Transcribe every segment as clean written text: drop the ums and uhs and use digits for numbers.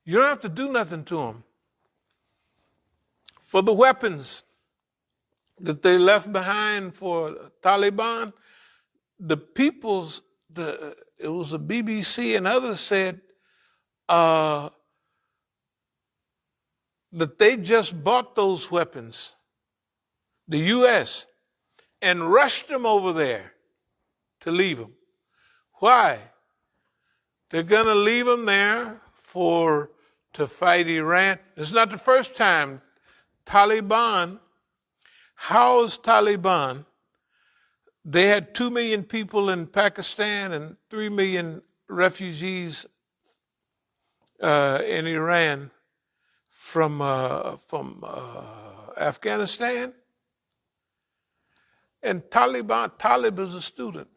You don't have to do nothing to them. For the weapons that they left behind for Taliban, it was the BBC and others said that they just bought those weapons, the U.S., and rushed them over there to leave them. Why? They're going to leave them there to fight Iran. It's not the first time Taliban housed Taliban. They had 2 million people in Pakistan and 3 million refugees in Iran from Afghanistan. And Talib is a student.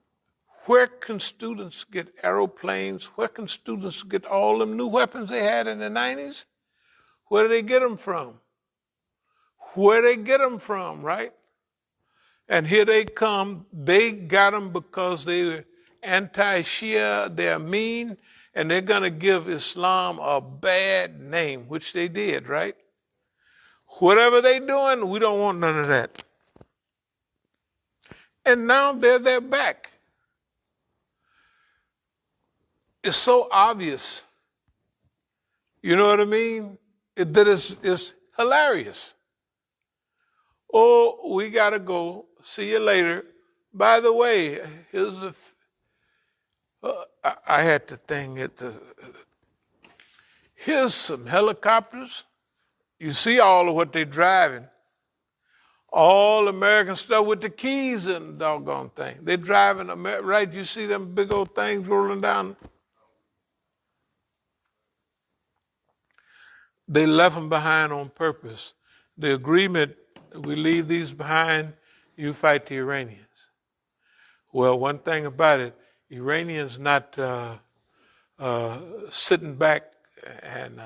Where can students get aeroplanes? Where can students get all them new weapons they had in the 90s? Where do they get them from? Where they get them from, right? And here they come. They got them because they were anti-Shia, they're mean, and they're going to give Islam a bad name, which they did, right? Whatever they're doing, we don't want none of that. And now they're back. It's so obvious. You know what I mean? It's hilarious. Oh, we got to go. See you later. By the way, I had to think here's some helicopters. You see all of what they're driving. All American stuff with the keys and the doggone thing. They're driving, right? You see them big old things rolling down. They left them behind on purpose. The agreement, we leave these behind, you fight the Iranians. Well, one thing about it, Iranians not sitting back, and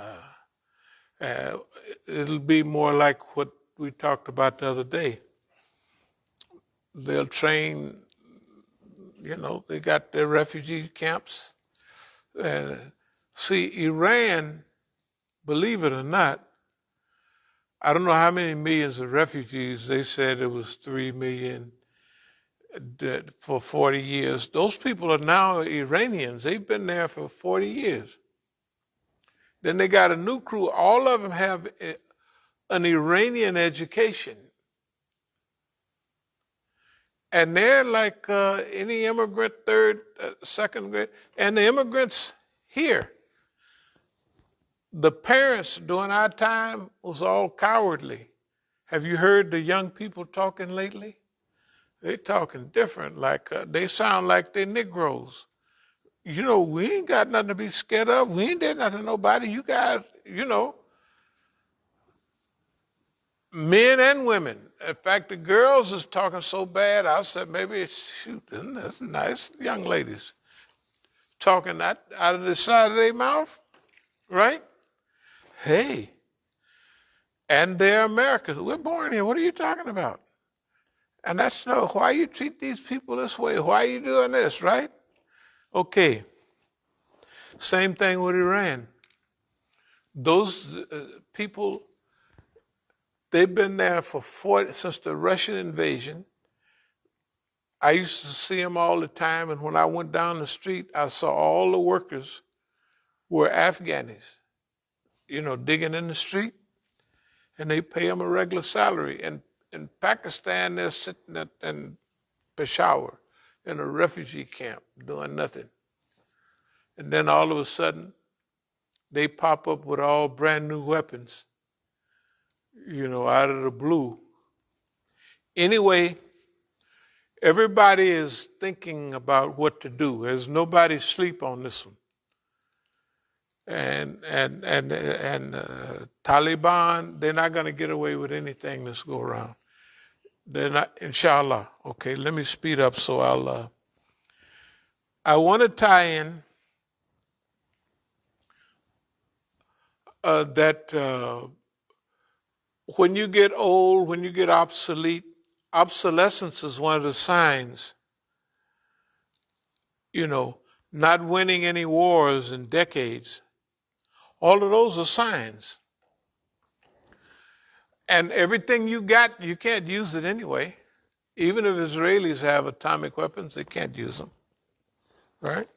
it'll be more like what we talked about the other day. They'll train, they got their refugee camps. See, Iran, believe it or not, I don't know how many millions of refugees. They said it was 3 million for 40 years. Those people are now Iranians. They've been there for 40 years. Then they got a new crew. All of them have an Iranian education. And they're like any immigrant, third, second grade. And the immigrants here. The parents during our time was all cowardly. Have you heard the young people talking lately? They talking different, like they sound like they're Negroes. We ain't got nothing to be scared of. We ain't did nothing to nobody. You guys, men and women. In fact, the girls is talking so bad, I said, maybe, shoot, that's nice young ladies. Talking out of the side of their mouth, right? Hey, and they're Americans. We're born here. What are you talking about? And that's why you treat these people this way? Why are you doing this, right? Okay. Same thing with Iran. Those people, they've been there since the Russian invasion. I used to see them all the time, and when I went down the street, I saw all the workers were Afghanis. Digging in the street, and they pay them a regular salary. And in Pakistan, they're sitting in Peshawar in a refugee camp doing nothing. And then all of a sudden, they pop up with all brand new weapons, out of the blue. Anyway, everybody is thinking about what to do. There's nobody sleep on this one. And Taliban, they're not going to get away with anything this go around. They're not, inshallah. Okay, let me speed up so I want to tie in that when you get old, when you get obsolete, obsolescence is one of the signs, not winning any wars in decades. All of those are signs. And everything you got, you can't use it anyway. Even if Israelis have atomic weapons, they can't use them. Right?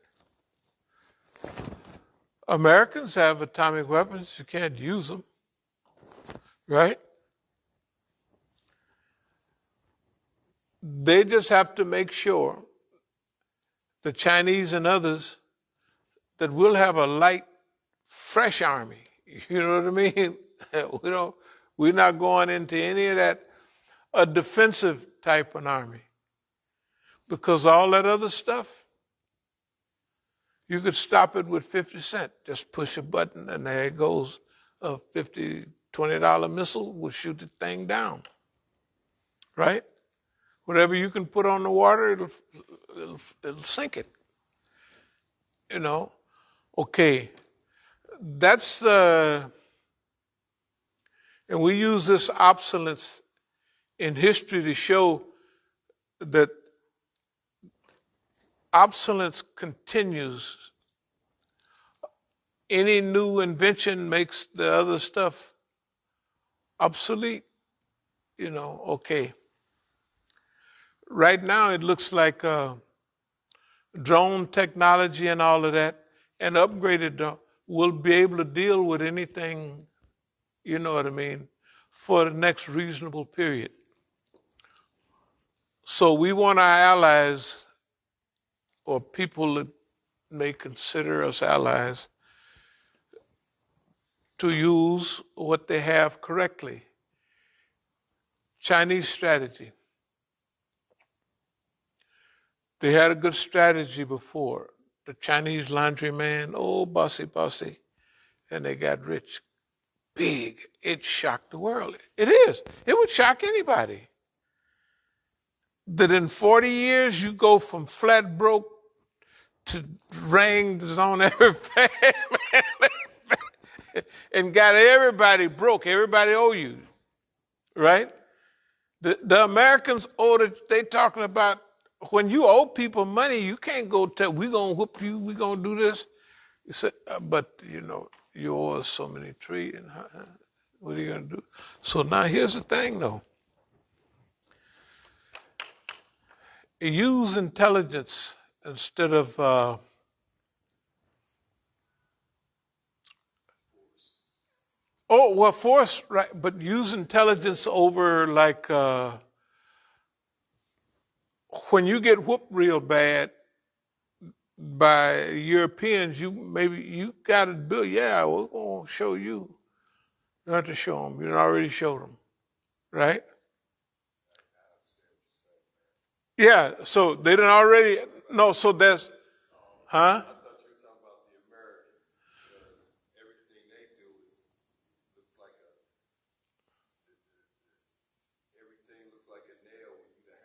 Americans have atomic weapons, you can't use them. Right? They just have to make sure, the Chinese and others, that we'll have a light, fresh army. You know what I mean? We're not going into any of that, a defensive type of army. Because all that other stuff, you could stop it with 50 cents. Just push a button and there it goes. A $50, $20 missile will shoot the thing down. Right? Whatever you can put on the water, it'll sink it. You know? Okay. That's and we use this obsolescence in history to show that obsolescence continues. Any new invention makes the other stuff obsolete. Okay. Right now it looks like drone technology and all of that, and upgraded will be able to deal with anything, you know what I mean, for the next reasonable period. So we want our allies, or people that may consider us allies, to use what they have correctly. Chinese strategy. They had a good strategy before. The Chinese laundryman, bossy, and they got rich. Big. It shocked the world. It is. It would shock anybody. That in 40 years you go from flat broke to rings on every family and got everybody broke. Everybody owe you, right? The Americans they talking about when you owe people money, you can't go tell, we gonna whoop you, we gonna do this. You say, but you owe us so many trillion. What are you gonna do? So now here's the thing though. Use intelligence instead of force, right? But use intelligence over like when you get whooped real bad by Europeans, you got to build. Yeah, we're gonna show you. You don't have to show them. You already showed them, right? Yeah. So they didn't already. No. So that's, huh? I thought you were talking about the Americans. Everything they do looks like everything looks like a nail when you the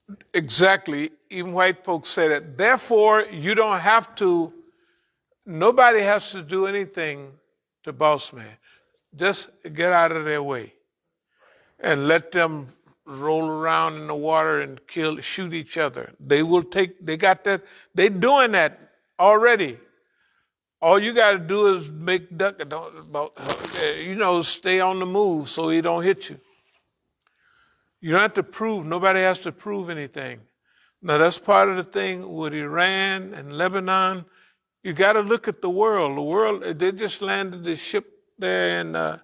hammer. Exactly. Even white folks say that. Therefore, you don't have to. Nobody has to do anything to boss man. Just get out of their way and let them roll around in the water and shoot each other. They got that. They're doing that already. All you got to do is make duck, stay on the move so he don't hit you. You don't have to prove, nobody has to prove anything. Now that's part of the thing with Iran and Lebanon. You got to look at the world. The world, they just landed the ship there and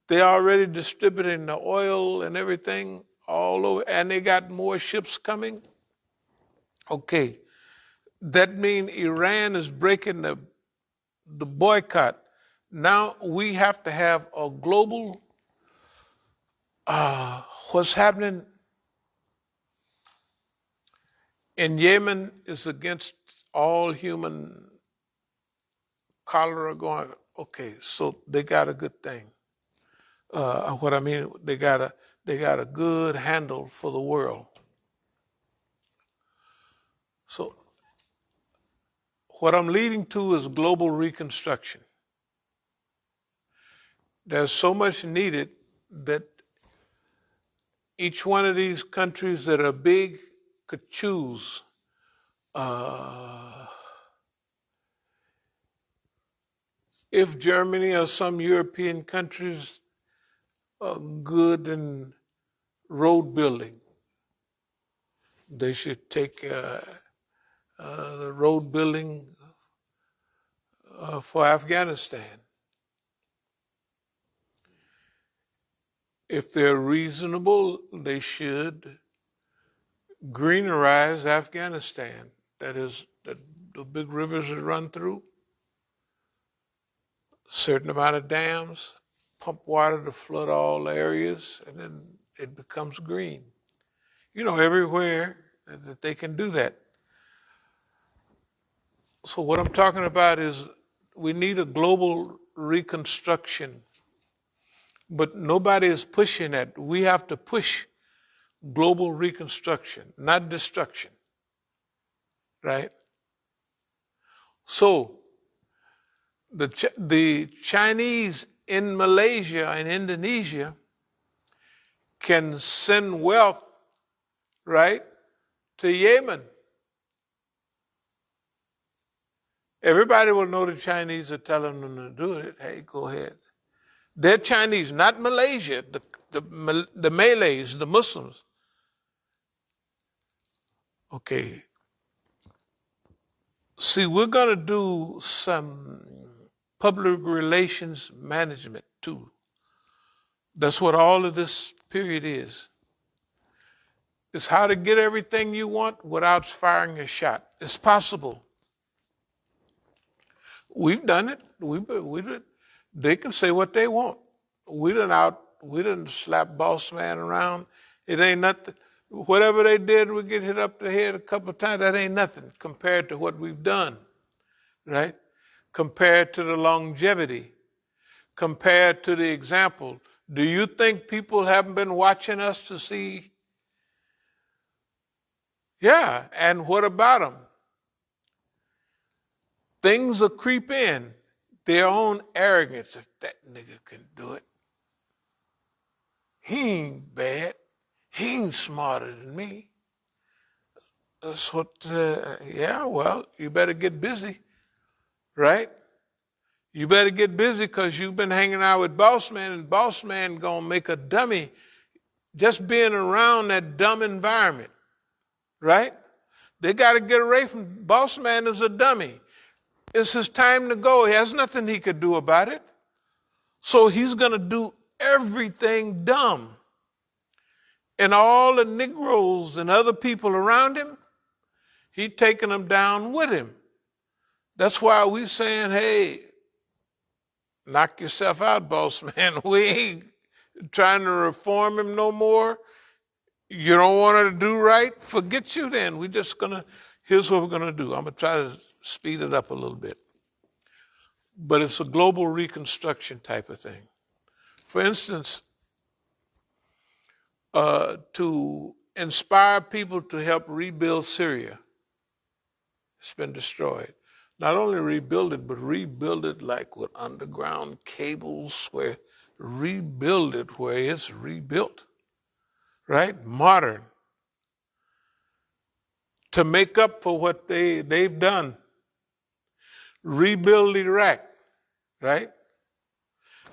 they already distributing the oil and everything all over, and they got more ships coming. Okay, that means Iran is breaking the boycott. Now we have to have a global, what's happening in Yemen is against all human cholera going. Okay, so they got a good thing. What I mean, they got a good handle for the world. So what I'm leading to is global reconstruction. There's so much needed that each one of these countries that are big could choose if Germany or some European countries are good in road building, they should take the road building for Afghanistan. If they're reasonable, they should greenerize Afghanistan. That is, the big rivers that run through, a certain amount of dams, pump water to flood all areas, and then it becomes green. Everywhere that they can do that. So what I'm talking about is we need a global reconstruction, but nobody is pushing that. We have to push global reconstruction, not destruction, right? So the Chinese in Malaysia and Indonesia can send wealth, right, to Yemen. Everybody will know the Chinese are telling them to do it. Hey, go ahead. They're Chinese, not Malaysia, the Malays, the Muslims. Okay. See, we're going to do some public relations management too. That's what all of this period is. It's how to get everything you want without firing a shot. It's possible. We've done it. They can say what they want. We didn't slap boss man around. It ain't nothing. Whatever they did, we get hit up the head a couple of times. That ain't nothing compared to what we've done, right? Compared to the longevity, compared to the example. Do you think people haven't been watching us to see? Yeah, and what about them? Things will creep in. Their own arrogance. If that nigga can do it, he ain't bad. He ain't smarter than me. That's what, well, you better get busy, right? You better get busy because you've been hanging out with boss man, and boss man gonna make a dummy just being around that dumb environment, right? They got to get away from boss man is a dummy. It's his time to go. He has nothing he could do about it. So he's going to do everything dumb. And all the Negroes and other people around him, he's taking them down with him. That's why we saying, hey, knock yourself out, boss man. We ain't trying to reform him no more. You don't want to do right? Forget you then. Here's what we're going to do. I'm going to try to speed it up a little bit. But it's a global reconstruction type of thing. For instance, to inspire people to help rebuild Syria. It's been destroyed. Not only rebuild it, but rebuild it like with underground cables, rebuild it where it's rebuilt, right? Modern. To make up for what they've done. Rebuild Iraq, right?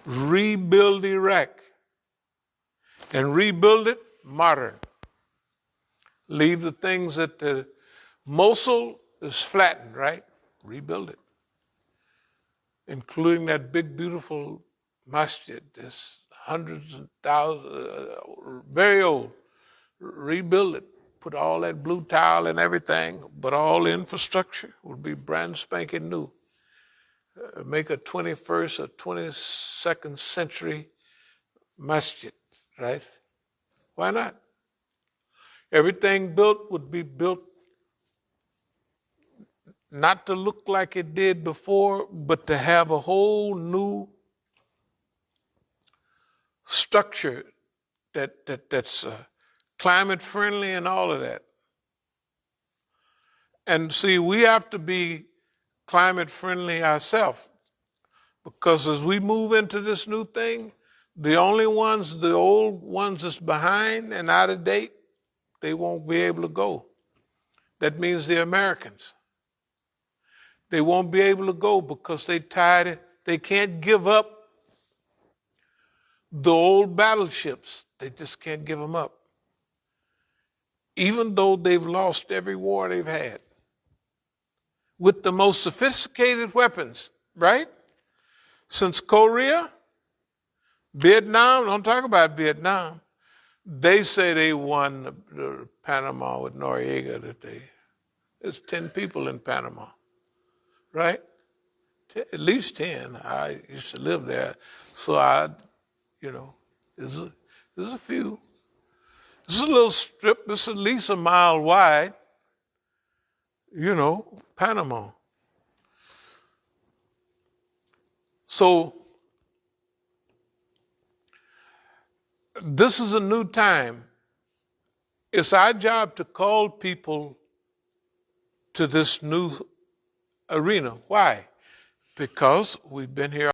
Rebuild Iraq. And rebuild it modern. Leave the things that Mosul is flattened, right? Rebuild it. Including that big, beautiful Masjid. There's hundreds and thousands, very old. Rebuild it. Put all that blue tile and everything, but all the infrastructure will be brand spanking new. Make a 21st or 22nd century masjid, right? Why not? Everything built would be built not to look like it did before, but to have a whole new structure that's climate friendly and all of that. And see, we have to be climate friendly ourselves, because as we move into this new thing, the old ones that's behind and out of date, they won't be able to go. That means the Americans. They won't be able to go because they tied it. They can't give up the old battleships. They just can't give them up. Even though they've lost every war they've had. With the most sophisticated weapons, right? Since Korea, Vietnam, don't talk about Vietnam. They say they won the Panama with Noriega there's 10 people in Panama, right? At least 10. I used to live there. So there's a few. This is a little strip, it's at least a mile wide, Panama. So this is a new time. It's our job to call people to this new arena. Why? Because we've been here